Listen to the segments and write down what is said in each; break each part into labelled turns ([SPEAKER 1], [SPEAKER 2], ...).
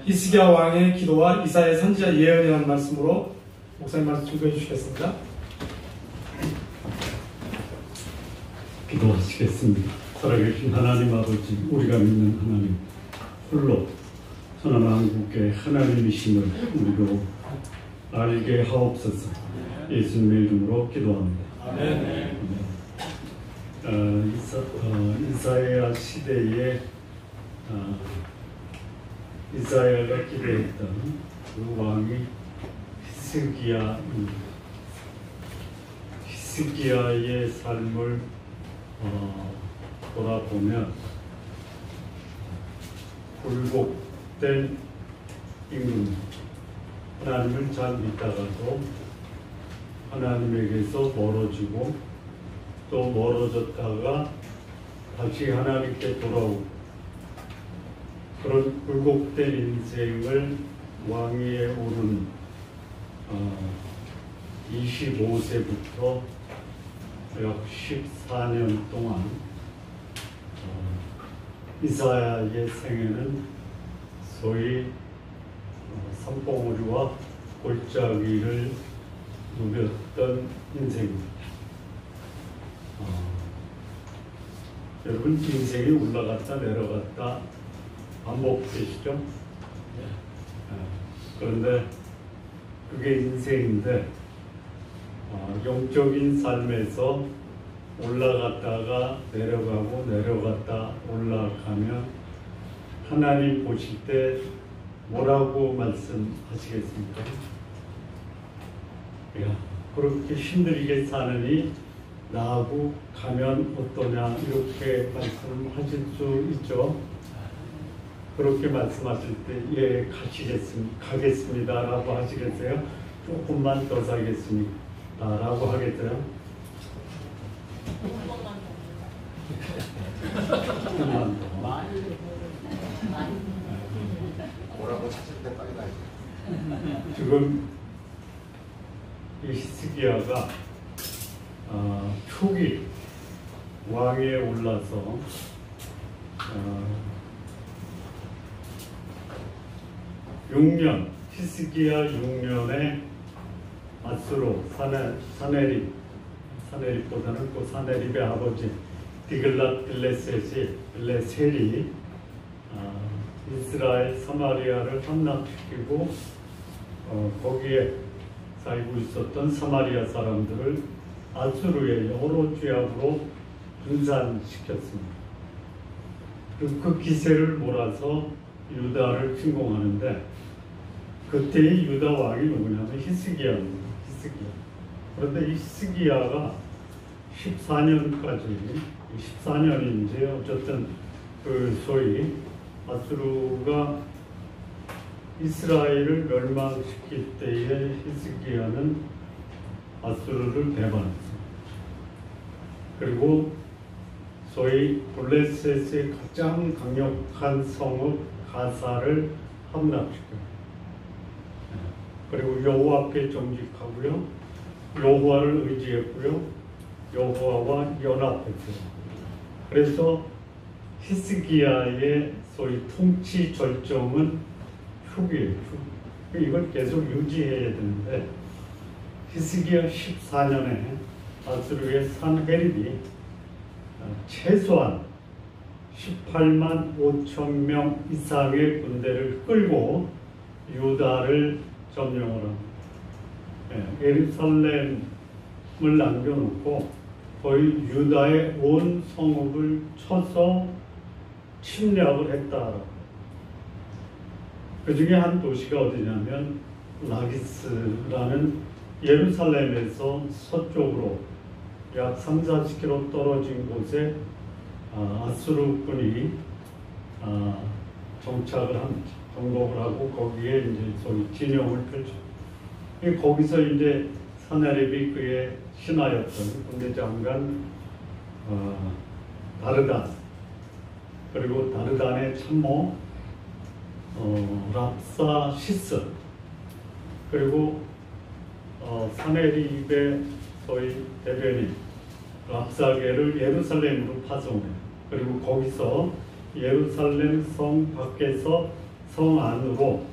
[SPEAKER 1] 히스기야 왕의 기도와 이사야 선지자 예언이라는 말씀으로 목사님 말씀 준비해 주시겠습니다.
[SPEAKER 2] 기도하시겠습니다. 살아계신 하나님 아버지, 우리가 믿는 하나님 홀로 천하만국의 하나님이심을 우리도 알게 하옵소서. 예수님의 이름으로 기도합니다.
[SPEAKER 1] 아멘.
[SPEAKER 2] 이사야 시대에 이사야가 기대했던 그 왕이 히스기야의 삶을 돌아보면 굴복된 임금, 하나님을 잘 믿다가도 하나님에게서 멀어지고 또 멀어졌다가 다시 하나님께 돌아오고, 그런 굴복된 인생을 왕위에 오른 25세부터 약 14년 동안 이사야의 생애는 소위 산봉우리와 골짜기를 누볐던 인생입니다. 여러분, 인생이 올라갔다 내려갔다 반복되시죠? 그런데 그게 인생인데, 영적인 삶에서 올라갔다가 내려가고 내려갔다 올라가면 하나님 보실 때 뭐라고 말씀하시겠습니까? 야, 그렇게 힘들게 사느니 나하고 가면 어떠냐, 이렇게 말씀하실 수 있죠. 그렇게 말씀하실 때 예, 가겠습니다 라고 하시겠어요? 조금만 더 살겠습니다 라고 하겠어요? 조금만 더.
[SPEAKER 3] 뭐라고 찾을 때 빨리 가야지.
[SPEAKER 2] 지금 이 히스기야가 초기 왕위에 올라서 6년, 히스기야 6년에 아수르 사네립보다는 그 사네립의 아버지 빌레셀이 이스라엘 사마리아를 함락시키고 거기에 살고 있었던 사마리아 사람들을 아수르의 여러 지역으로 분산시켰습니다. 그 기세를 몰아서 유다를 침공하는데, 그때의 유다 왕이 누구냐면 히스기야입니다. 그런데 이 히스기야가 14년인지 어쨌든 그 소위 아수르가 이스라엘을 멸망시킬 때에 히스기야는 아수르를 배반했습니다. 그리고 소위 블레셋의 가장 강력한 성읍 가사를 함락시켜요. 그리고 여호와 앞에 정직하고요, 여호와를 의지했고요, 여호와와 연합했어요. 그래서 히스기야의 소위 통치 절정은 후기예요. 이걸 계속 유지해야 되는데, 히스기야 14년에 아수르의 산헤립이 최소한 18만 5천 명 이상의 군대를 끌고 유다를 점령을 합니다. 예루살렘을 남겨놓고 거의 유다의 온 성읍을 쳐서 침략을 했다. 그 중에 한 도시가 어디냐면 라기스라는 예루살렘에서 서쪽으로 약 3-40km 떨어진 곳에 아수르군이 정착을 합니다. 정복을 하고 거기에 이제 소위 진영을 펼쳐. 거기서 이제 사네립이 그의 신하였던 군대장관 다르단, 그리고 다르단의 참모 랍사시스, 그리고 사네립의 소위 대변인 랍사게를 예루살렘으로 파송해요. 그리고 거기서 예루살렘 성 밖에서 성 안으로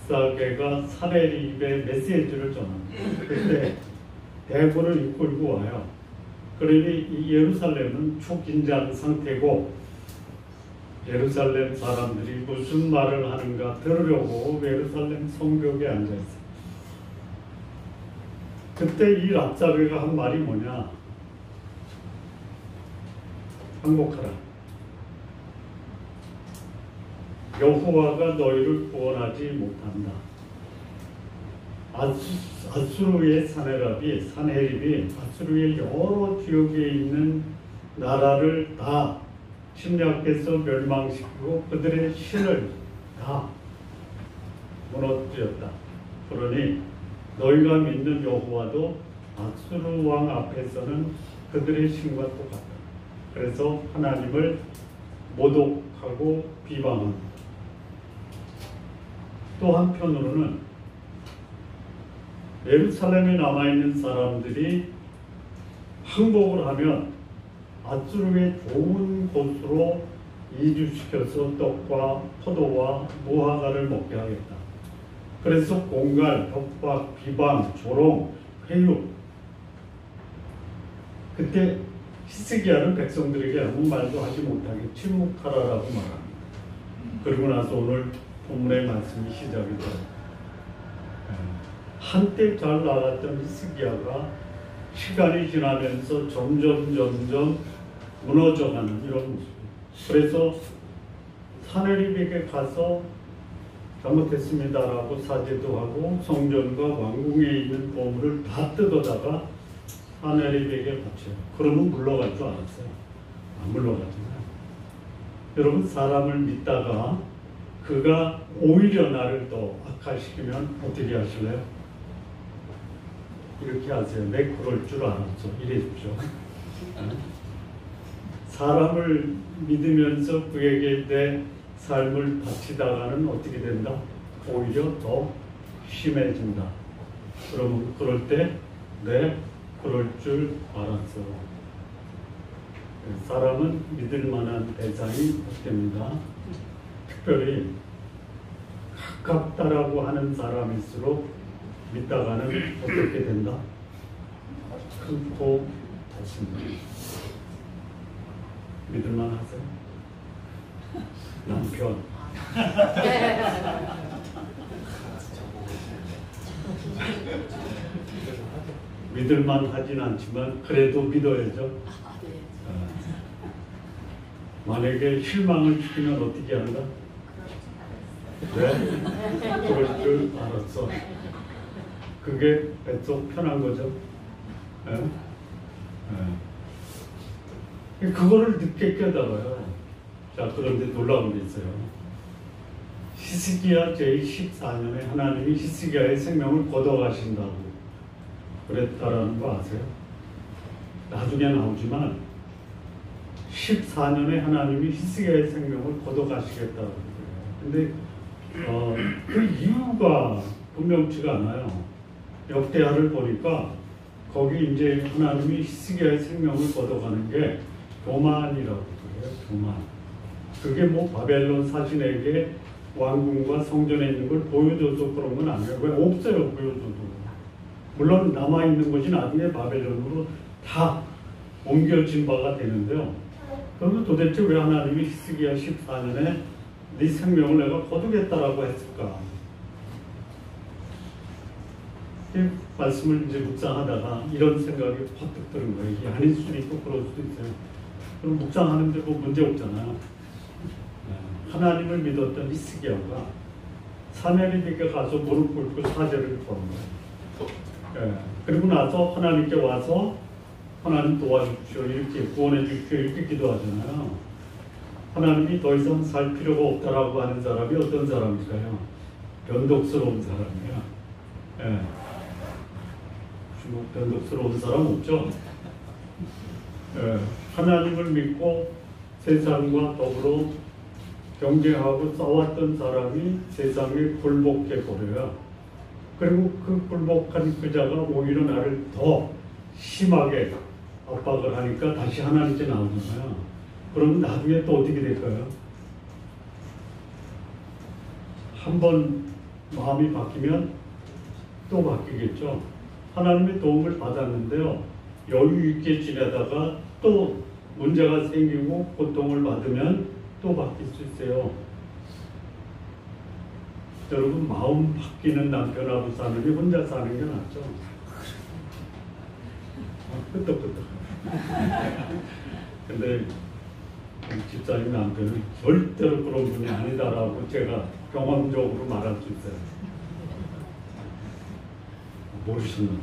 [SPEAKER 2] 랍사게가 사내립의 메시지를 전합니다. 그때 대군을 이끌고 와요. 그러니 이 예루살렘은 초긴장 상태고 예루살렘 사람들이 무슨 말을 하는가 들으려고 예루살렘 성벽에 앉아있어요. 그때 이 랍사게가 한 말이 뭐냐? 항복하라. 여호와가 너희를 구원하지 못한다. 아수르의 사네립이 아수르의 여러 지역에 있는 나라를 다 침략해서 멸망시키고 그들의 신을 다 무너뜨렸다. 그러니 너희가 믿는 여호와도 아수르 왕 앞에서는 그들의 신과 똑같다. 그래서 하나님을 모독하고 비방합니다. 또 한편으로는 예루살렘에 남아있는 사람들이 항복을 하면 아수르의 좋은 곳으로 이주시켜서 떡과 포도와 무화과를 먹게 하겠다. 그래서 공갈, 협박, 비방, 조롱, 회유. 그때 히스기야는 백성들에게 아무 말도 하지 못하게 침묵하라라고 말합니다. 그리고 나서 오늘 본문의 말씀이 시작이 돼요. 한때 잘 나갔던 히스기야가 시간이 지나면서 점점 무너져가는 이런 모습. 그래서 사내립에게 가서 잘못했습니다라고 사죄도 하고 성전과 왕궁에 있는 보물을 다 뜯어다가 사내립에게 바쳐요. 그러면 물러갈 줄 알았어요. 안 물러가잖아요. 여러분, 사람을 믿다가 그가 오히려 나를 더 악화시키면 어떻게 하실래요? 이렇게 하세요. 내 그럴 줄 알았죠. 이래십시오. 사람을 믿으면서 그에게 내 삶을 바치다가는 어떻게 된다? 오히려 더 심해진다. 그러면 그럴 때 내 그럴 줄 알았어. 사람은 믿을 만한 대상이 없답니다. 특별히 가깝다라고 하는 사람일수록 믿다가는 어떻게 된다? 끊고 닫습니다. 믿을만 하세요? 남편. 믿을만 하진 않지만 그래도 믿어야죠. 만약에 실망을 시키면 어떻게 한다? 네? 그럴 줄 알았어. 그게 뱃속 편한 거죠. 네? 네. 그거를 늦게 깨달아요. 자, 그런데 놀라운 게 있어요. 히스기야 제14년에 하나님이 히스기야의 생명을 걷어가신다고 그랬다라는 거 아세요? 나중에 나오지만 14년에 하나님이 히스기야의 생명을 걷어가시겠다고 그래요. 근데 그 이유가 분명치가 않아요. 역대하를 보니까 거기 이제 하나님이 히스기야의 생명을 걷어가는 게 교만이라고 그래요. 교만. 그게 뭐 바벨론 사신에게 왕궁과 성전에 있는 걸 보여줘서 그런 건 아니에요. 왜 없어요, 보여줘도. 물론 남아있는 것이 나중에 바벨론으로 다 옮겨진 바가 되는데요. 그러면 도대체 왜 하나님이 히스기야 14년에 네 생명을 내가 거두겠다라고 했을까? 이 말씀을 이제 묵상하다가 이런 생각이 퍼뜩 드는 거예요. 이게 아닐 수도 있고 그럴 수도 있어요. 그럼 묵상하는데 뭐 문제 없잖아요. 하나님을 믿었던 히스기야가 사내립에게 가서 무릎 꿇고 사죄를 구한 거예요. 그리고 나서 하나님께 와서 하나님 도와주십시오, 이렇게 구원해 주십시오, 이렇게 기도하잖아요. 하나님이 더 이상 살 필요가 없다라고 하는 사람이 어떤 사람일까요? 변덕스러운 사람이에요. 변덕스러운 사람 없죠? 하나님을 믿고 세상과 더불어 경쟁하고 싸웠던 사람이 세상에 굴복해 버려요. 그리고 그 굴복한 그 자가 오히려 나를 더 심하게 압박을 하니까 다시 하나님께 나오잖아요. 그러면 나중에 또 어떻게 될까요? 한번 마음이 바뀌면 또 바뀌겠죠. 하나님의 도움을 받았는데요. 여유 있게 지내다가 또 문제가 생기고 고통을 받으면 또 바뀔 수 있어요. 여러분, 마음 바뀌는 남편하고 사는 게 혼자 사는 게 낫죠. 끄떡끄떡. 근데 집사님 남편은 절대로 그런 분이 아니다라고 제가 경험적으로 말할 수 있어요. 모르시는구나.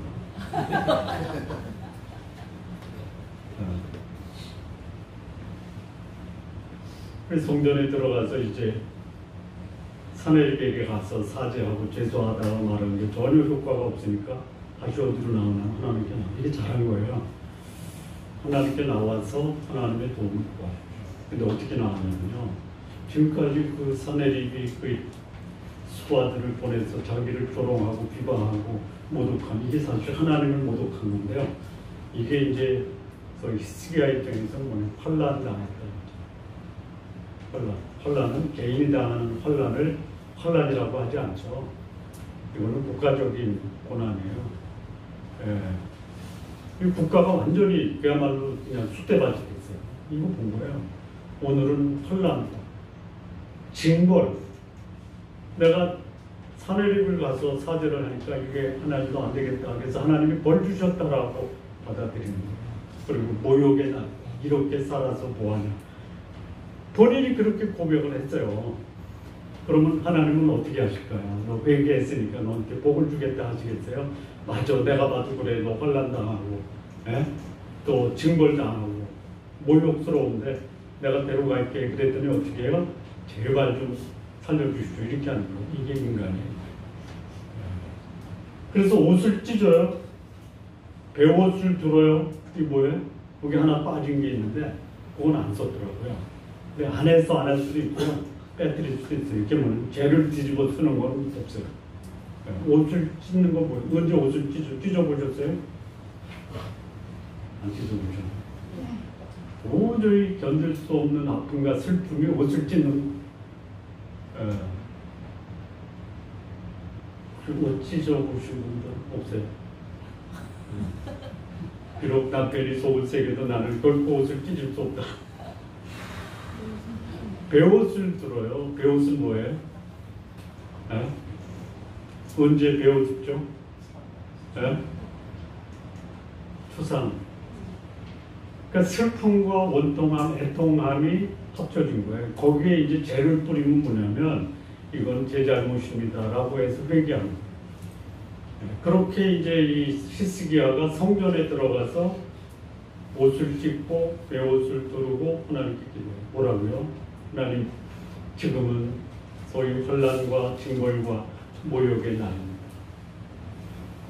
[SPEAKER 2] 성전에 들어가서 이제 사내에게 가서 사죄하고 죄송하다고 말하는 게 전혀 효과가 없으니까 다시 어디로 나오나 하나님께 나와. 이게 잘한 거예요. 하나님께 나와서 하나님의 도움을 구하죠. 근데 어떻게 나왔냐면요. 지금까지 그 사내립이 그 수하들을 보내서 자기를 조롱하고 비방하고 모독한, 이게 사실 하나님을 모독한 건데요. 이게 이제 소위 히스기야 입장에서 뭐냐, 환난 당했다. 환난은 개인이 당하는 환난을 환난이라고 하지 않죠. 이거는 국가적인 고난이에요. 이 국가가 완전히 그야말로 그냥 쑥대밭이 됐어요. 이거 본 거예요. 오늘은 환난이다. 징벌. 내가 사내립을 가서 사죄를 하니까 이게 하나님도 안 되겠다. 그래서 하나님이 벌 주셨다라고 받아들이는 거예요. 그리고 모욕의 날, 이렇게 살아서 뭐하냐. 본인이 그렇게 고백을 했어요. 그러면 하나님은 어떻게 하실까요? 너 회개했으니까 너한테 복을 주겠다 하시겠어요? 맞아, 내가 봐도 그래. 너 환난 당하고, 또 징벌 당하고, 모욕스러운데 내가 데려갈게. 그랬더니 어떻게 해요? 제발 좀 살려주십시오. 이렇게 하는 거. 이게 인간이에요. 그래서 옷을 찢어요. 배옷을 들어요. 이게 뭐예요? 여기 하나 빠진 게 있는데 그건 안 썼더라고요. 근데 안에서 안 할 수도 있고요. 빼뜨릴 수도 있어요. 이렇게 뭐 죄를 뒤집어 쓰는 건 없어요. 옷을 찢는 거 뭐예요? 언제 옷을 찢어보셨어요? 안 찢어보셨나요? 도저히 견딜 수 없는 아픔과 슬픔이 옷을 찢는 옷 찢어보신 분들 없어요? 비록 남편이 속을 새겨도 나는 결코 옷을 찢을 수 없다. 배옷을 들어요. 배옷은 뭐예요? 언제 배옷 입죠? 초상. 그러니까 슬픔과 원통함, 애통함이 합쳐진 거예요. 거기에 이제 죄를 뿌리면 뭐냐면 이건 제 잘못입니다라고 해서 회개하는 거예요. 그렇게 이제 이 히스기야가 성전에 들어가서 옷을 찢고 베옷을 두르고 하나님께 기도해요. 뭐라고요? 하나님, 지금은 소위 환난과 징벌과 모욕의 날입니다.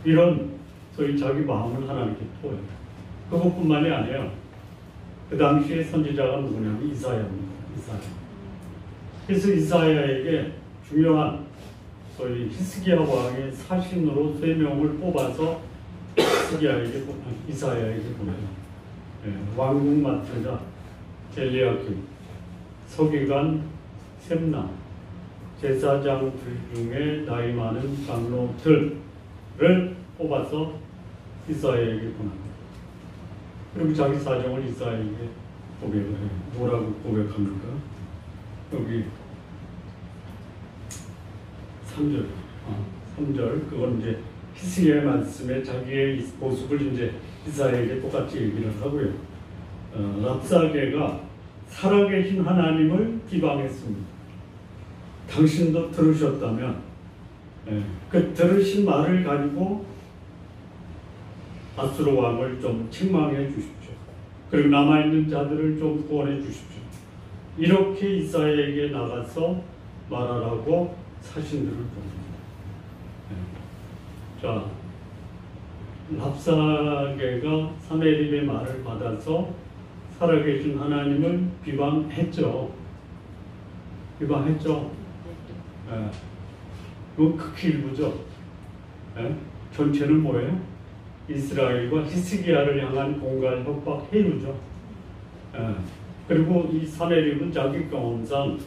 [SPEAKER 2] 이런 소위 자기 마음을 하나님께 토해요. 그것뿐만이 아니에요. 그 당시에 선지자가 누구냐면 이사야입니다. 이사야. 그래서 이사야에게 중요한 소위 히스기야 왕의 사신으로 3명을 뽑아서 이사야에게 보내요. 왕궁 맡은 엘리야kim, 서기관 셈나, 제사장들 중에 나이 많은 장로들을 뽑아서 이사야에게 보냅니다. 그리고 자기 사정을 이사야에게 고백을 해요. 뭐라고 고백합니까? 여기 3절. 그건 이제 히스기야의 말씀에 자기의 모습을 이제 이사야에게 똑같이 얘기를 하고요. 랍사게가 살아계신 하나님을 비방했습니다. 당신도 들으셨다면 그 들으신 말을 가지고 아수르 왕을 좀 책망해 주십시오. 그리고 남아있는 자들을 좀 구원해 주십시오. 이렇게 이사야에게 나가서 말하라고 사신들을 보냅니다. 자, 랍사게가 사내립의 말을 받아서 살아계신 하나님을 비방했죠. 이건 극히 일부죠. 전체는 뭐예요? 이스라엘과 히스기야를 향한 공갈, 협박, 해유죠. 그리고 이 사내립은 자기 경험상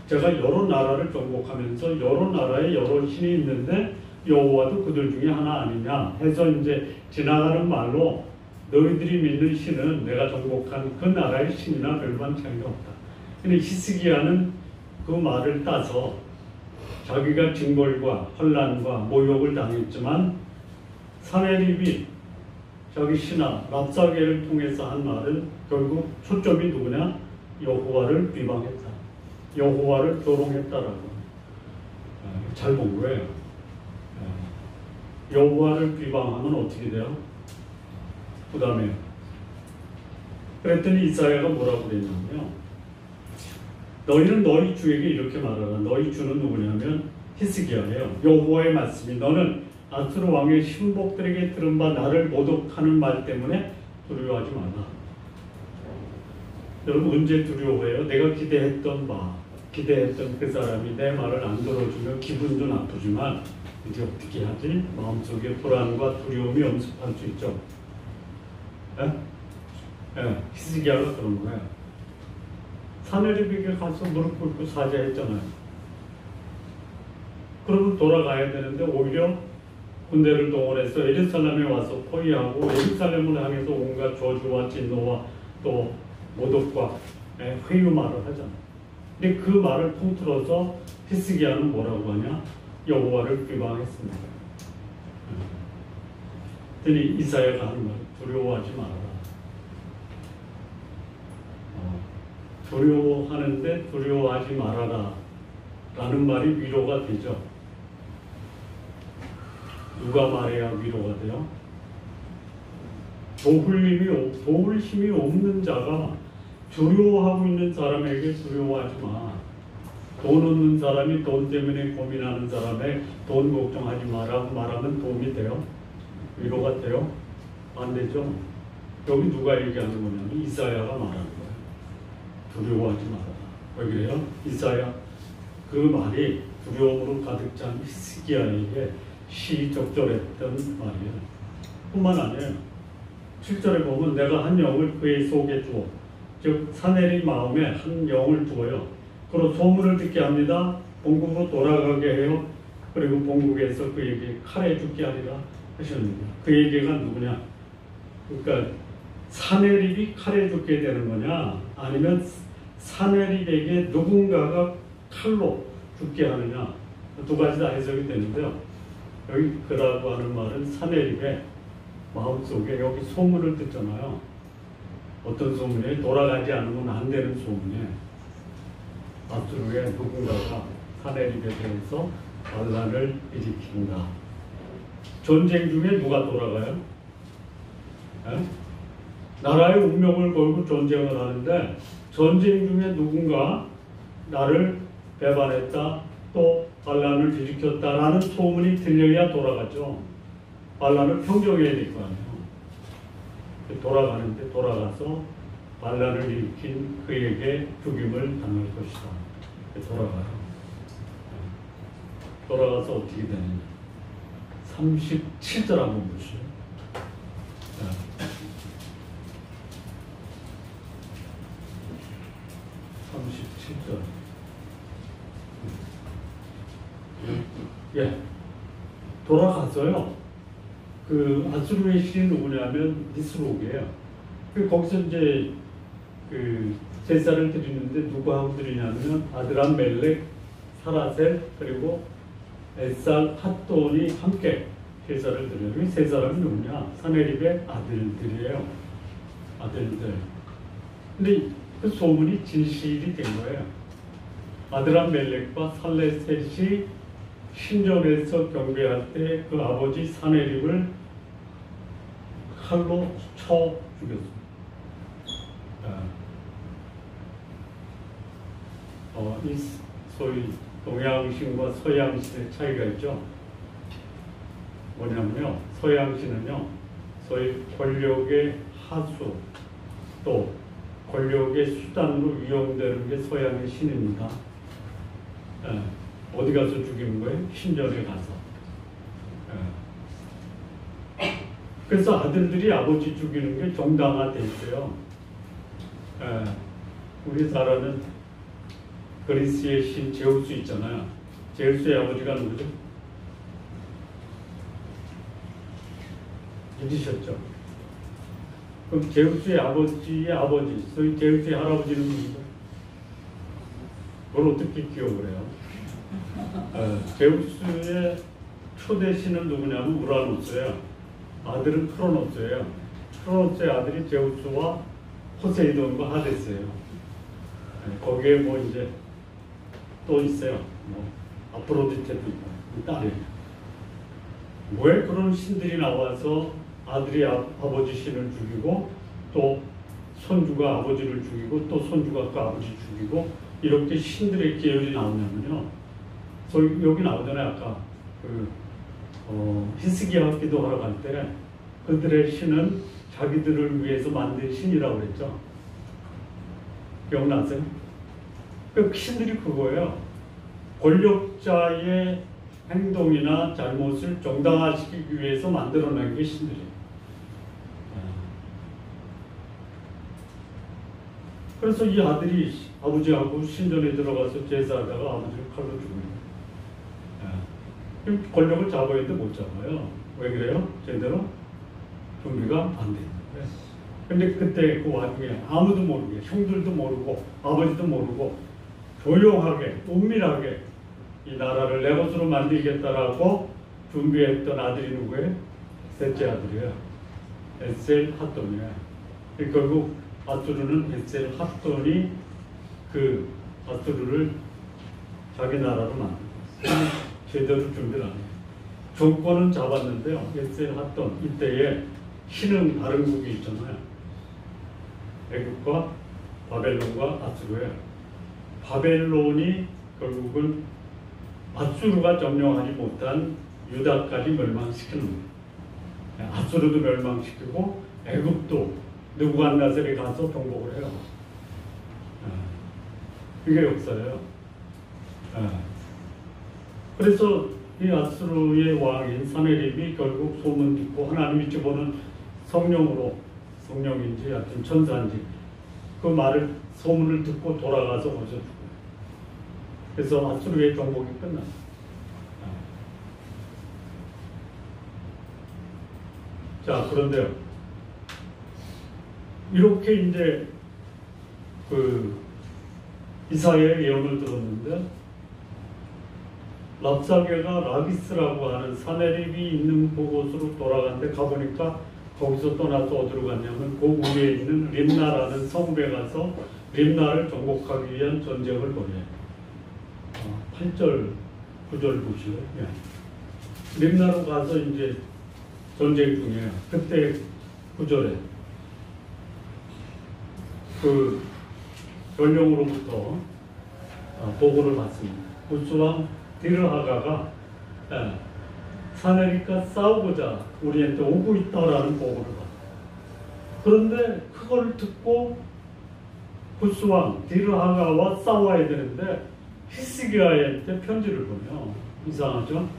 [SPEAKER 2] 제가 여러 나라를 정복하면서 여러 나라에 여러 신이 있는데 여호와도 그들 중에 하나 아니냐 해서 이제 지나가는 말로 너희들이 믿는 신은 내가 정복한 그 나라의 신이나 별반 차이가 없다. 근데 히스기야는 그 말을 따서 자기가 징벌과 환난과 모욕을 당했지만 사네립이 자기 신하 랍사게를 통해서 한 말은 결국 초점이 누구냐? 여호와를 비방했다. 여호와를 조롱했다라고. 잘 본 거예요. 여호와를 비방하면 어떻게 돼요? 부담해요. 그랬더니 이사야가 뭐라고 그랬냐면요. 너희는 너희 주에게 이렇게 말하라. 너희 주는 누구냐면 히스기야예요. 여호와의 말씀이 너는 아수르 왕의 신복들에게 들은 바 나를 모독하는 말 때문에 두려워하지 마라. 여러분 언제 두려워해요? 내가 기대했던 그 사람이 내 말을 안 들어주면 기분도 나쁘지만 이제 어떻게 하지? 마음속에 불안과 두려움이 엄습할 수 있죠. 히스기야가 그런 거예요. 사네립에게 가서 무릎 꿇고 사죄했잖아요. 그러면 돌아가야 되는데 오히려 군대를 동원해서 예루살렘에 와서 포위하고 예루살렘을 향해서 온갖 저주와 진노와 또 모독과 회유말을 하잖아요. 근데 그 말을 통틀어서 히스기야는 뭐라고 하냐? 여호와를 비방했습니다. 그랬더니 이사야가 하는 말, 두려워하지 말아라. 두려워하는데 두려워하지 말아라 라는 말이 위로가 되죠. 누가 말해야 위로가 돼요? 도울 힘이 없는 자가 두려워하고 있는 사람에게 두려워하지 마. 돈 없는 사람이 돈 때문에 고민하는 사람에 돈 걱정하지 마라고 말하면 도움이 돼요? 위로가 돼요? 안 되죠? 여기 누가 얘기하는 거냐면 이사야가 말하는 거예요. 두려워하지 마라. 왜 그래요? 이사야 그 말이 두려움으로 가득 찬 히스기야에게 시적절했던 말이에요. 뿐만 아니에요. 7절에 보면 내가 한 영을 그의 속에 두어 즉 사내립 마음에 한 영을 두어요. 그리고 소문을 듣게 합니다. 본국으로 돌아가게 해요. 그리고 본국에서 그에게 칼에 죽게 하리라 하셨습니다. 그에게가 누구냐? 그러니까 사내립이 칼에 죽게 되는 거냐? 아니면 사내립에게 누군가가 칼로 죽게 하느냐? 두 가지 다 해석이 되는데요. 여기 그라고 하는 말은 사내립의 마음속에 여기 소문을 듣잖아요. 어떤 소문에 돌아가지 않으면 안 되는 소문에 아수르의 누군가가 사내립에 대해서 반란을 일으킨다. 전쟁 중에 누가 돌아가요? 나라의 운명을 걸고 전쟁을 하는데 전쟁 중에 누군가 나를 배반했다 또 반란을 일으켰다라는 소문이 들려야 돌아가죠. 반란을 평정해야 될 거 아니에요. 돌아가는데 돌아가서 반란을 일으킨 그에게 죽임을 당할 것이다. 돌아가요. 돌아가서 어떻게 되느냐. 37절 한번 보시죠. 37절. 예. 돌아갔어요. 그 아수르의 신이 누구냐면 니스록이에요. 거기서 이제 그 제사를 드리는데 누구하고 드리냐면 아드람 멜렉, 사라셀 그리고 에살 핫돈이 함께 제사를 드려요. 이 세 사람이 누구냐? 사네립의 아들들이에요. 아들들. 근데 그 소문이 진실이 된 거예요. 아드람 멜렉과 살레셋이 신전에서 경배할 때 그 아버지 사네립을 칼로 쳐 죽였습니다. 이 소위 동양신과 서양신의 차이가 있죠. 뭐냐면요, 서양신은요, 소위 권력의 하수 또 권력의 수단으로 이용되는 게 서양의 신입니다. 어디 가서 죽이는 거예요? 신전에 가서. 그래서 아들들이 아버지 죽이는 게 정당화돼 있어요. 우리나라는 그리스의 신 제우스 있잖아요. 제우스의 아버지가 누구죠? 잊으셨죠? 그럼 제우스의 아버지의 아버지, 소위 제우스의 할아버지는 누구죠? 그걸 어떻게 기억을 해요? 제우스의 초대 신은 누구냐면 우라노스예요. 아들은 크로노스예요. 크로노스의 아들이 제우스와 포세이돈과 하데스예요. 거기에 뭐 이제 또 있어요. 뭐 아프로디테도 있고 딸이에요. 왜 그런 신들이 나와서 아들이 아버지 신을 죽이고 또 손주가 아버지를 죽이고 또 손주가 그 아버지 죽이고 이렇게 신들의 계열이 나오냐면요. 여기 나오잖아요. 아까 히스기야 기도하러 갈 때 그들의 신은 자기들을 위해서 만든 신이라고 그랬죠. 기억나세요? 그 신들이 그거예요. 권력자의 행동이나 잘못을 정당화시키기 위해서 만들어낸 게 신들이에요. 그래서 이 아들이 아버지하고 신전에 들어가서 제사하다가 아버지를 칼로 죽입니다. 권력을 잡아야 되는데 못 잡아요. 왜 그래요? 제대로 준비가 안 돼요. 근데 그때 그 와중에 아무도 모르게, 형들도 모르고 아버지도 모르고 조용하게 은밀하게 이 나라를 내 것으로 만들겠다라고 준비했던 아들이 누구예요? 셋째 아들이에요. 에셀 핫돈이에요. 결국 아수르는 에셀 핫돈이 그 아수르를 자기 나라로 만들었어요. 제대로 준비를 안 해요. 정권은 잡았는데요. 에셀 핫돈 이때에 신흥 다른 국이 있잖아요. 애국과 바벨론과 아수르예요. 바벨론이 결국은 아수르가 점령하지 못한 유다까지 멸망시키는 거예요. 아수르도 멸망시키고 애국도 느부갓네살이 가서 정복을 해요. 이게 역사예요. 그래서 이 아수르의 왕인 사네립이 결국 소문 듣고 하나님이 집어는 성령인지 하여튼 천사인지 그 말을 소문을 듣고 돌아가서 거저 죽어요. 그래서 아수르의 정복이 끝났어요. 자, 그런데요. 이렇게 이제 이사야의 예언을 들었는데 랍사게가 라기스라고 하는 사네립이 있는 그곳으로 돌아갔는데 가보니까 거기서 떠나서 어디로 갔냐면 그 위에 있는 림나라는 성읍에 가서 림나를 정복하기 위한 전쟁을 벌여요. 8절, 9절 보시고요. 림나로 가서 이제 전쟁 중이에요. 그때 9절에 그 전령으로부터 보고를 받습니다. 구스왕 디르하가가 사네립과 싸우고자 우리한테 오고 있다라는 보고를 받아요. 그런데 그걸 듣고 구스왕 디르하가와 싸워야 되는데 히스기야한테 편지를 보내요. 이상하죠?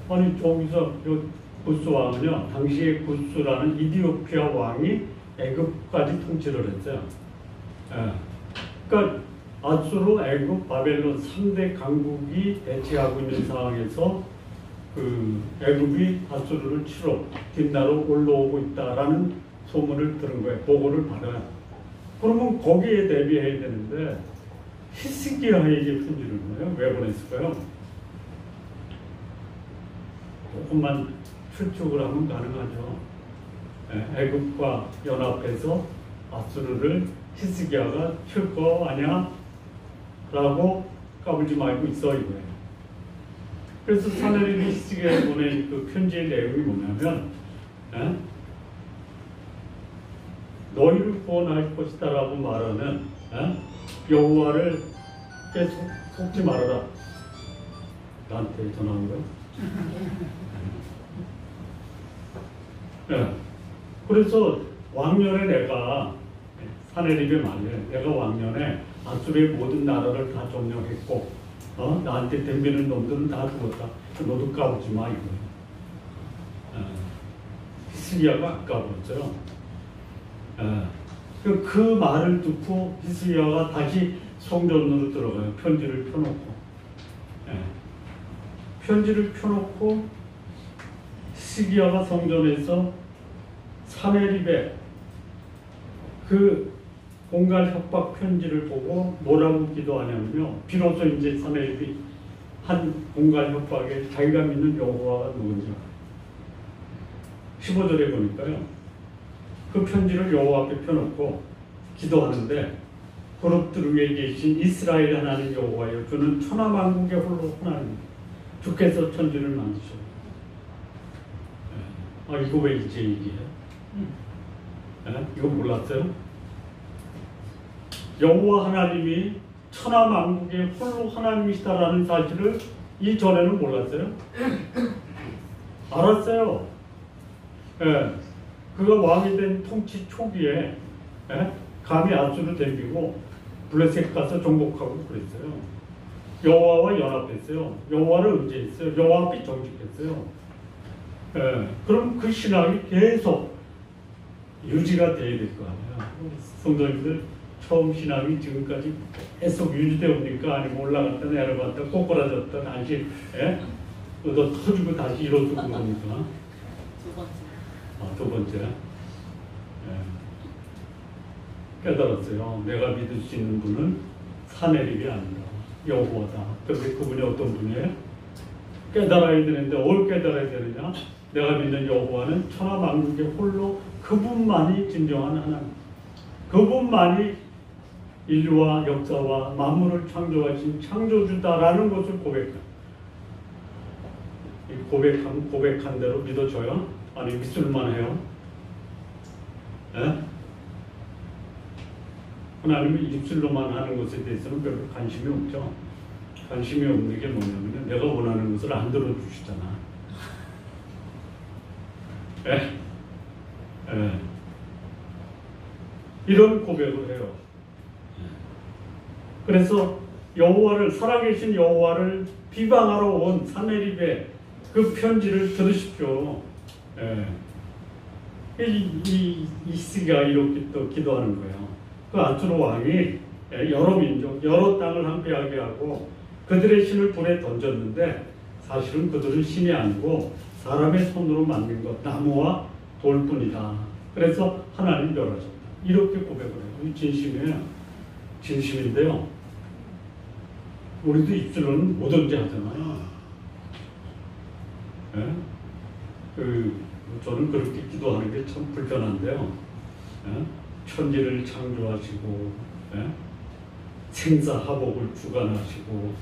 [SPEAKER 2] 아니 저기서 구스왕은요 당시에 구스라는 이디오피아 왕이 애굽까지 통치를 했어요. 그러니까 아수르, 애굽, 바벨론 3대 강국이 대치하고 있는 상황에서 애굽이 아수르를 치러 뒷나로 올라오고 있다라는 소문을 들은 거예요. 보고를 받아요. 그러면 거기에 대비해야 되는데 히스기야에게 편지를 보내요. 왜 보냈을까요? 조금만 추측을 하면 가능하죠. 애굽과 연합해서 아수르를 히스기야가 칠 거 아니야? 라고 까불지 말고 있어 이거예요. 그래서 사네립이 히스기야에 보낸 그 편지의 내용이 뭐냐면 너희를 구원할 것이다 라고 말하는 여호와를 속지 말아라. 나한테 전화 온 거야? 그래서 왕년에 내가 사네립의 말이에요. 내가 왕년에 아수르의 모든 나라를 다 점령했고 나한테 덤비는 놈들은 다 죽었다. 너도 까불지 마 이거예요. 히스기야가 안 까불었어요. 그 말을 듣고 히스기야가 다시 성전으로 들어가요. 편지를 펴놓고. 예. 편지를 펴놓고 시기야가 성전에서 사내립에 그 공갈 협박 편지를 보고 뭐라고 기도하냐면요. 비로소 이제 사내립이 한 공갈 협박에 자기가 믿는 여호와가 누군지 15절에 보니까요. 그 편지를 여호와 앞에 펴놓고 기도하는데 그룹들 위에 계신 이스라엘 하나님 여호와여 주는 천하만국의 홀로 하나님 주께서 천지를 만드셨다. 아 이거 왜 이제 얘기해요? 이거 몰랐어요? 여호와 하나님이 천하만국의 홀로 하나님이시다라는 사실을 이전에는 몰랐어요? 알았어요. 예, 그가 왕이 된 통치 초기에 감히 아수르 덤비고 블레셋 가서 정복하고 그랬어요. 여호와와 연합했어요. 여호와를 의지했어요. 여호와 앞에 정직했어요. 그럼 그 신앙이 계속 유지가 돼야 될 거 아니야. 성도님들 처음 신앙이 지금까지 계속 유지되옵니까? 아니면 올라갔다 내려갔다 꼬꾸라졌다 다시 또 터지고 다시 일어서고 그러니까. 두 번째. 깨달았어요. 내가 믿을 수 있는 분은 사내립이 아니라 여호와다. 그런데 그분이 어떤 분이에요? 깨달아야 되는데 뭘 깨달아야 되느냐? 내가 믿는 여호와는 천하만국의 홀로 그분만이 진정한 하나님. 그분만이 인류와 역사와 만물을 창조하신 창조주다라는 것을 고백한 대로 믿어져요? 아니 믿을만 해요? 하나님은 입술로만 하는 것에 대해서는 별로 관심이 없죠. 관심이 없는 게 뭐냐면 내가 원하는 것을 안 들어주시잖아. 이런 고백을 해요. 그래서 여호와를 살아계신 여호와를 비방하러 온 사내립의 그 편지를 들으십시오. 이 시기가 이렇게 또 기도하는 거예요. 그 아수르 왕이 여러 민족, 여러 땅을 함께하게 하고 그들의 신을 불에 던졌는데 사실은 그들은 신이 아니고 사람의 손으로 만든 것, 나무와 돌뿐이다. 그래서 하나님 멸하셨다. 이렇게 고백을 해요. 진심이에요. 진심인데요. 우리도 입술로는 뭐든지 하잖아요. 저는 그렇게 기도하는 게 참 불편한데요. 천지를 창조하시고 생사하복을 주관하시고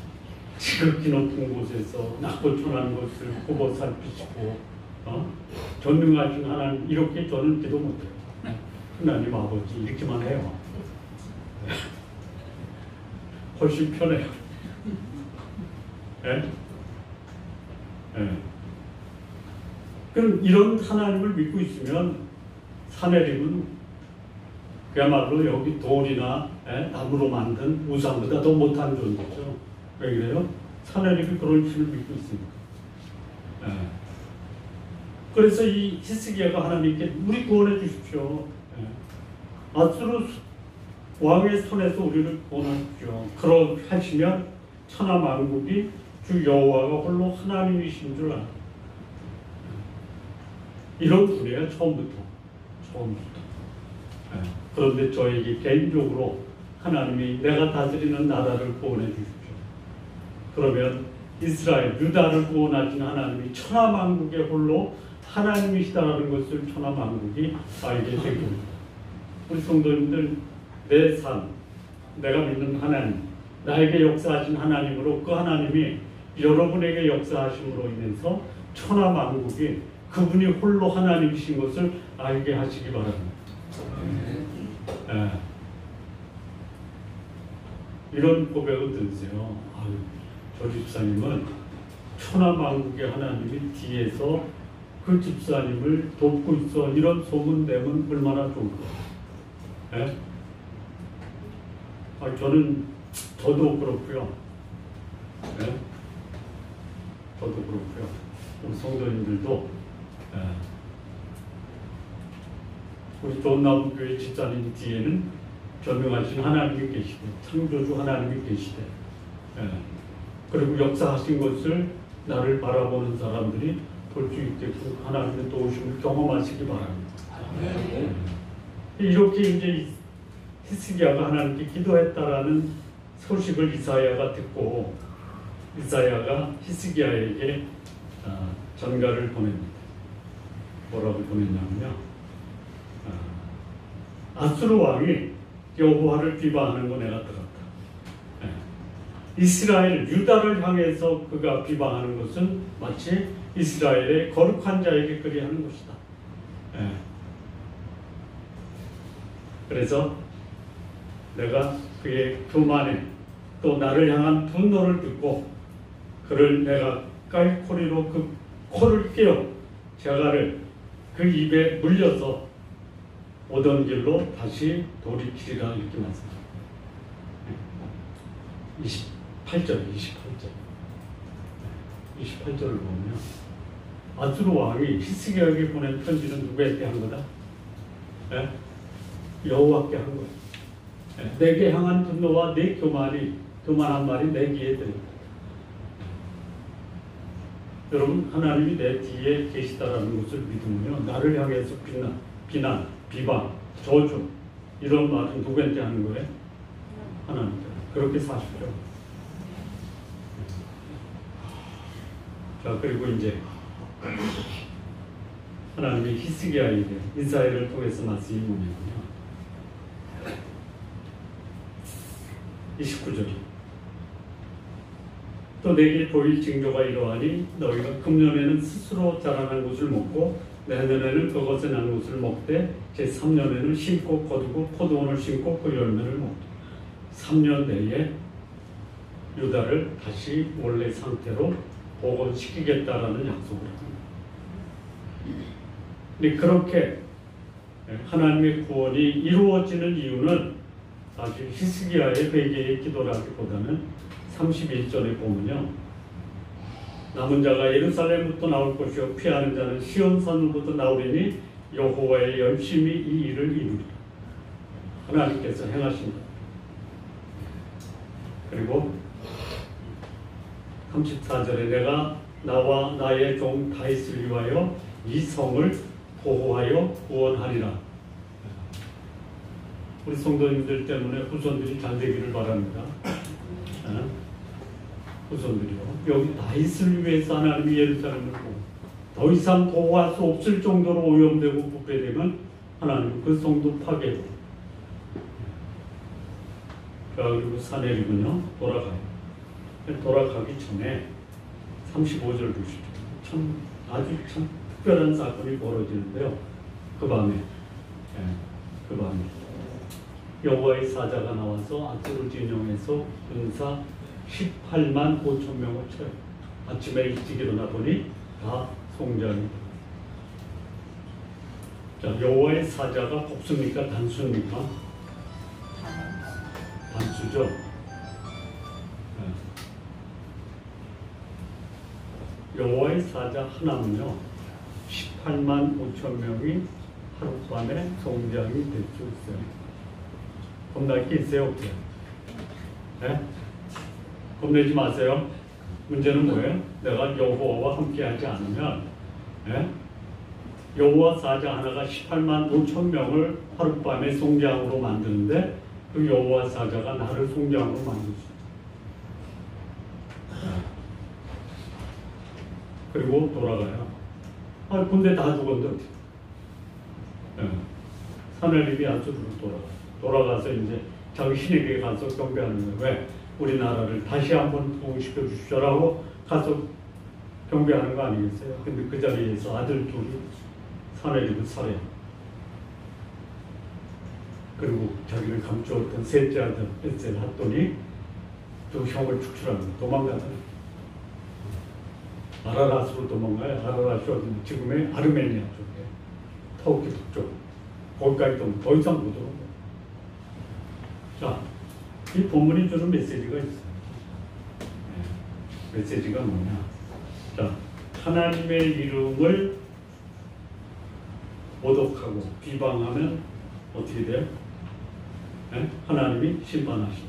[SPEAKER 2] 지극히 높은 곳에서 낮고 천한 것을 보고 살피시고 전능하신 하나님 이렇게 저는 기도 못해요. 하나님 아버지 이렇게만 해요. 훨씬 편해요. 그럼 이런 하나님을 믿고 있으면 사내립은 그야말로 여기 돌이나 나무로 만든 우상보다 더 못한 존재죠. 왜 그래요? 사내립이 그런 신을 믿고 있으니까. 그래서 이 히스기야가 하나님께 우리 구원해 주십시오. 아수르 왕의 손에서 우리를 구원하십시오. 그렇게 하시면 천하만국이 주 여호와가 홀로 하나님이신 줄 알아. 이런 분이에요. 처음부터. 그런데 저에게 개인적으로 하나님이 내가 다스리는 나라를 구원해 주십시오. 그러면 이스라엘, 유다를 구원하신 하나님이 천하만국의 홀로 하나님이시다라는 것을 천하만국이 알게 되고 우리 성도님들 내 삶, 내가 믿는 하나님, 나에게 역사하신 하나님으로 그 하나님이 여러분에게 역사하심으로 인해서 천하만국이 그분이 홀로 하나님이신 것을 알게 하시기 바랍니다. 이런 고백을 들으세요. 저 집사님은 천하만국의 하나님이 뒤에서 그 집사님을 돕고 있어. 이런 소문 내면 얼마나 좋을까. 저도 그렇고요. 저도 그렇고요. 우리 성도님들도 우리 좋은 나무 교회 집사님 뒤에는 전능하신 하나님이 계시되 창조주 하나님이 계시되 그리고 역사하신 것을 나를 바라보는 사람들이 볼 수 있게끔 하나님의 도우심을 경험하시기 바랍니다. 이렇게 이제 히스기야가 하나님께 기도했다라는 소식을 이사야가 듣고 이사야가 히스기야에게 전가를 보냅니다. 뭐라고 보냈냐면요. 아수르 왕이 여호와를 비방하는 거 내가 들었다. 이스라엘 유다를 향해서 그가 비방하는 것은 마치 이스라엘의 거룩한 자에게 그리하는 것이다. 그래서 내가 그의 교만에 또 나를 향한 분노를 듣고 그를 내가 깔코리로 그 코를 깨어 자갈을 그 입에 물려서 오던 길로 다시 돌이키리라 이렇게 말씀합니다. 28절을 보면 아수르 왕이 히스기야에게 보낸 편지는 누구에게 한 거다? 여호와께 한 거야. 내게 향한 분노와 내 교만한 말이 내 귀에 들린다. 여러분, 하나님이 내 뒤에 계시다라는 것을 믿으면요, 나를 향해서 비난, 비방, 저주 이런 말은 누구한테 하는 거예요? 하나님께. 그렇게 사십시오. 자, 그리고 이제 하나님이 히스기야에게 이사야를 통해서 말씀이 뭐냐면요, 29절. 또 내게 보일 징조가 이러하니 너희가 금년에는 스스로 자라난 것을 먹고 내년에는 그것에 난 것을 먹되 제3년에는 심고 거두고 포도원을 심고 그 열매를 먹되 3년 내에 유다를 다시 원래 상태로 복원시키겠다라는 약속을 합니다. 근데 그렇게 하나님의 구원이 이루어지는 이유는 사실 히스기야의 회개의 기도라기보다는 31절에 보면요, 남은 자가 예루살렘부터 나올 것이요 피하는 자는 시온산으로부터 나오리니 여호와의 열심히 이 일을 이루리라. 하나님께서 행하신다. 그리고 34절에 내가 나와 나의 종 다윗을 위하여 이 성을 보호하여 구원하리라. 우리 성도님들 때문에 후손들이 잘 되기를 바랍니다. 후손들이요. 여기 다윗을 위해서 하나님이 예루살렘을 보고 더 이상 보호할 수 없을 정도로 오염되고 부패되면 하나님 그 성도 파괴로. 자, 그리고 사내리군요. 돌아가기 전에 35절 보시죠. 아주 특별한 사건이 벌어지는데요. 그 밤에 여호와의 사자가 나와서 아수르 진영에서 군사 18만 5천 명을 쳐요. 아침에 일찍 일어나 보니 다 송장이. 자, 여호와의 사자가 복수입니까? 단수입니까? 단수죠. 여호와의 사자 하나는요 18만 5천 명이 하룻밤에 송장이 될 수 있어요. 겁날 게 있어요, 없어요? 네? 겁내지 마세요. 문제는 뭐예요? 내가 여호와와 함께하지 않으면 여호와 사자 하나가 18만 5천 명을 하룻밤에 송장으로 만드는데 그 여호와 사자가 나를 송장으로 만들 수 있어요. 그리고 돌아가요. 근데 다 죽었는데 사내립이 아수르로 돌아가서 이제 자기 신에게 가서 경배하는 거예요. 왜? 우리나라를 다시 한번 부흥시켜 주시오라고 가서 경배하는 거 아니겠어요? 근데 그 자리에서 아들 둘이 사내립을 살해요. 그리고 자기를 감추었던 셋째 아들 벳셀을 했더니 또 형을 축출합니다. 도망가잖아요. 아라랏으로 도망가요. 아라랏이 어디 지금의 아르메니아 쪽에 터키 북쪽 거기까지 더 이상 못 오는 거예요. 자, 이 본문이 주는 메시지가 있어요. 메시지가 뭐냐? 자, 하나님의 이름을 모독하고 비방하면 어떻게 돼요? 하나님이 심판하십니다.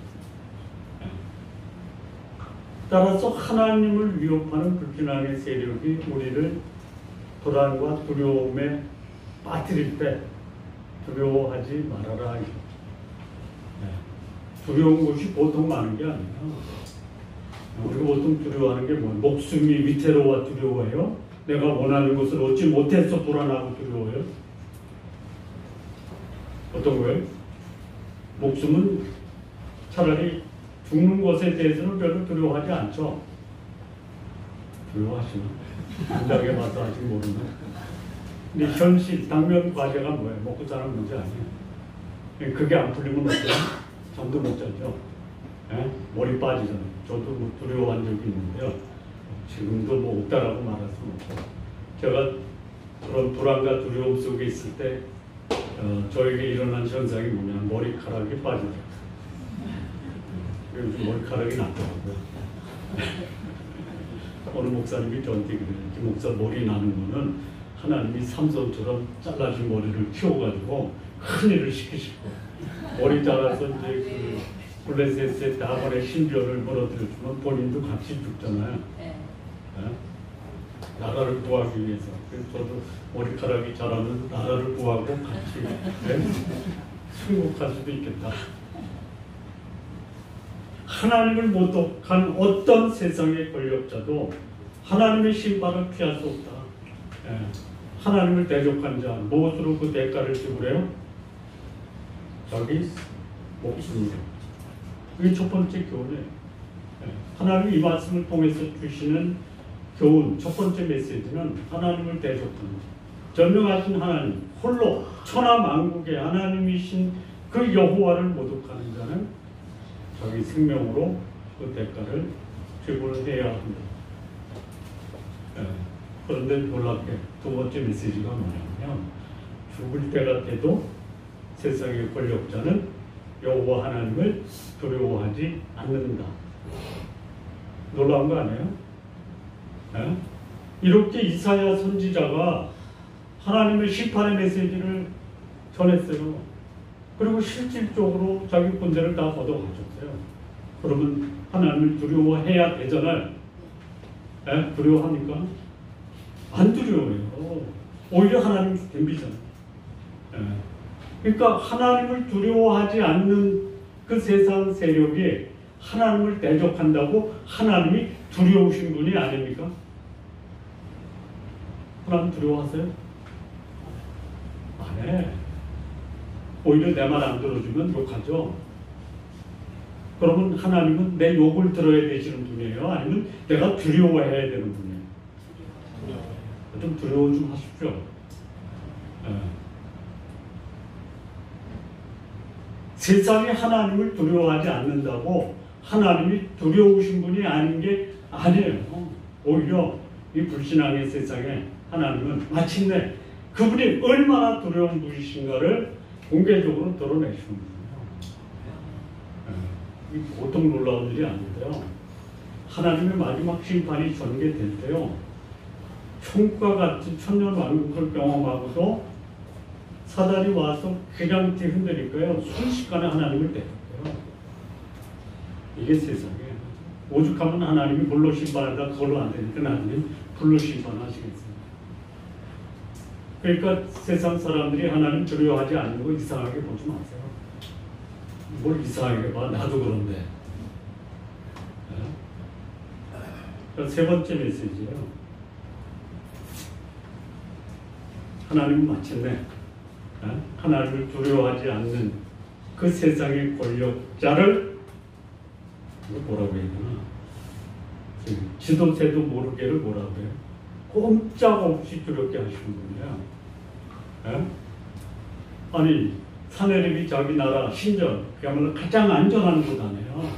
[SPEAKER 2] 따라서 하나님을 위협하는 불신앙의 세력이 우리를 불안과 두려움에 빠뜨릴 때 두려워하지 말아라. 두려운 것이 보통 많은 게 아니에요. 우리가 보통 두려워하는 게 뭐, 목숨이 위태로워 두려워해요? 내가 원하는 것을 얻지 못해서 불안하고 두려워해요? 어떤 거예요? 목숨은 차라리 죽는 것에 대해서는 별로 두려워하지 않죠. 두려워하시나? 안다게 봐서 아직 모르나? 근데 현실, 당면 과제가 뭐예요? 먹고 사는 문제 아니에요. 그게 안 풀리면 어때요? 잠도 못 자죠. 머리 빠지잖아요. 저도 뭐 두려워한 적이 있는데요. 지금도 뭐 없다라고 말할 수는 없고. 제가 그런 불안과 두려움 속에 있을 때 저에게 일어난 현상이 뭐냐, 머리카락이 빠지더라고요. 요즘 머리카락이 났더라고요. 어느 목사님이 저한테 그래요. 이 목사 머리 나는 거는 하나님이 삼손처럼 잘라진 머리를 키워가지고 큰 일을 시키시고, 머리 자라서 이제 그 블레셋의 다번에 신변을 벌어들여주면 본인도 같이 죽잖아요. 나라를 구하기 위해서. 그래서 저도 머리카락이 자라면 나라를 구하고 같이 승복할 수도 있겠다. 하나님을 모독한 어떤 세상의 권력자도 하나님의 심판을 피할 수 없다. 하나님을 대적한 자, 무엇으로 그 대가를 지불해요? 자기 목숨으로. 이게 첫 번째 교훈이에요. 하나님이 이 말씀을 통해서 주시는 교훈, 첫 번째 메시지는 하나님을 대적하는 전능하신 하나님, 홀로 천하만국의 하나님이신 그 여호와를 모독하는 자는 자기 생명으로 그 대가를 지불해야 합니다. 그런데 놀랍게 두 번째 메시지가 뭐냐면, 죽을 때가 돼도 세상의 권력자는 여호와 하나님을 두려워하지 않는다. 놀라운 거 아니에요? 이렇게 이사야 선지자가 하나님의 심판의 메시지를 전했어요. 그리고 실질적으로 자기 군대를 다 걷어가셨어요. 그러면 하나님을 두려워해야 되잖아요. 두려워합니까? 안 두려워해요. 오히려 하나님 덤비잖아요. 그러니까 하나님을 두려워하지 않는 그 세상 세력이 하나님을 대적한다고 하나님이 두려우신 분이 아닙니까? 하나님 두려워하세요? 안 해. 오히려 내 말 안 들어주면 욕하죠. 그러면 하나님은 내 욕을 들어야 되시는 분이에요? 아니면 내가 두려워해야 되는 분이에요? 좀 두려워 좀 하십시오. 세상이 하나님을 두려워하지 않는다고 하나님이 두려우신 분이 아닌 게 아니에요. 오히려 이 불신앙의 세상에 하나님은 마침내 그분이 얼마나 두려운 분이신가를 공개적으로 드러내시는 거예요. 이 보통 놀라운 일이 아닌데요. 하나님의 마지막 심판이 전개될 때요, 천국과 같은 천년왕국을 경험하고도 사단이 와서 그냥 흔들릴까요? 순식간에 하나님을 대적해요. 이게 세상이에요. 오죽하면 하나님이 불로 심판한다, 그걸로 안 되니까 하나님 불로 심판하시겠어요. 그러니까 세상 사람들이 하나님 두려워하지 않는 거 이상하게 보지 마세요. 뭘 이상하게 봐, 나도 그런데. 세 번째 메시지예요. 하나님은 마침내 하나님을 두려워하지 않는 그 세상의 권력자를 뭐라고 해야 되나? 지도새도 모르게를 뭐라고 해요? 꼼짝없이 두렵게 하시는 분이야. 아니, 사내립이 자기 나라 신전, 그야말로 가장 안전한 곳 아니에요.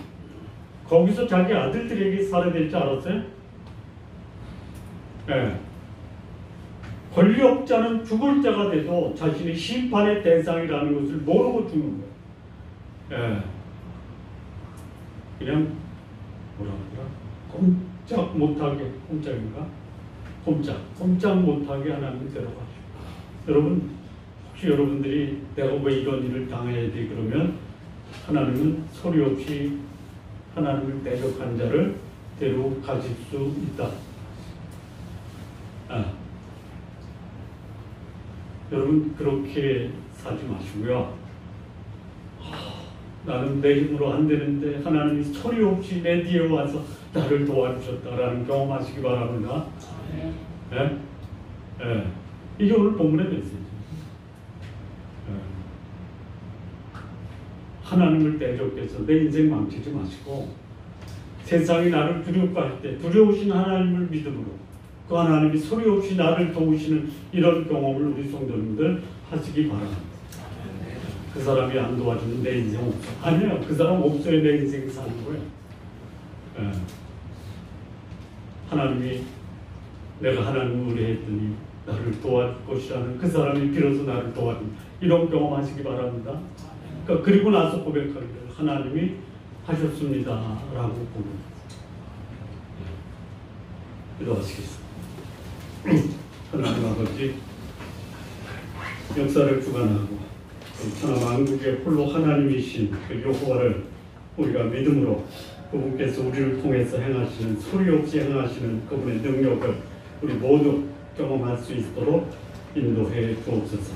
[SPEAKER 2] 거기서 자기 아들들에게 살해될 줄 알았어요? 권력자는 죽을 때가 돼도 자신이 심판의 대상이라는 것을 모르고 죽는 거예요. 그냥 뭐라 그러나 꼼짝 못하게, 꼼짝인가? 꼼짝 못하게 하나님 데려가시고. 여러분, 혹시 여러분들이 내가 왜 이런 일을 당해야 돼 그러면 하나님은 소리 없이 하나님을 대적한 자를 데려가실 수 있다. 여러분 그렇게 사지 마시고요. 나는 내 힘으로 안 되는데 하나님이 소리 없이 내 뒤에 와서 나를 도와주셨다라는 경험하시기 바랍니다. 예? 예. 이게 오늘 본문의 메시지. 하나님을 대적해서 내 인생 망치지 마시고 세상이 나를 두렵고할 때 두려우신 하나님을 믿음으로 그 하나님이 소리 없이 나를 도우시는 이런 경험을 우리 성도님들 하시기 바랍니다. 그 사람이 안 도와주는 내 인생 없어. 아니에요. 그 사람 없어야 내 인생이 사는 거예요. 예. 하나님이 내가 하나님을 의뢰했더니 나를 도와줄 것이라는 그 사람이 비로소 나를 도와준 이런 경험하시기 바랍니다. 그러니까 그리고 나서 고백하기를 하나님이 하셨습니다 라고 고백합니다. 기도하시겠습니다. 하나님 아버지 역사를 주관하고 천하만국의 홀로 하나님이신 그 여호와를 우리가 믿음으로 그분께서 우리를 통해서 행하시는 소리 없이 행하시는 그분의 능력을 우리 모두 경험할 수 있도록 인도해 주옵소서.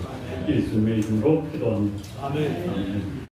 [SPEAKER 2] 예수님의 이름으로 기도합니다.
[SPEAKER 1] 아멘.
[SPEAKER 2] 아멘.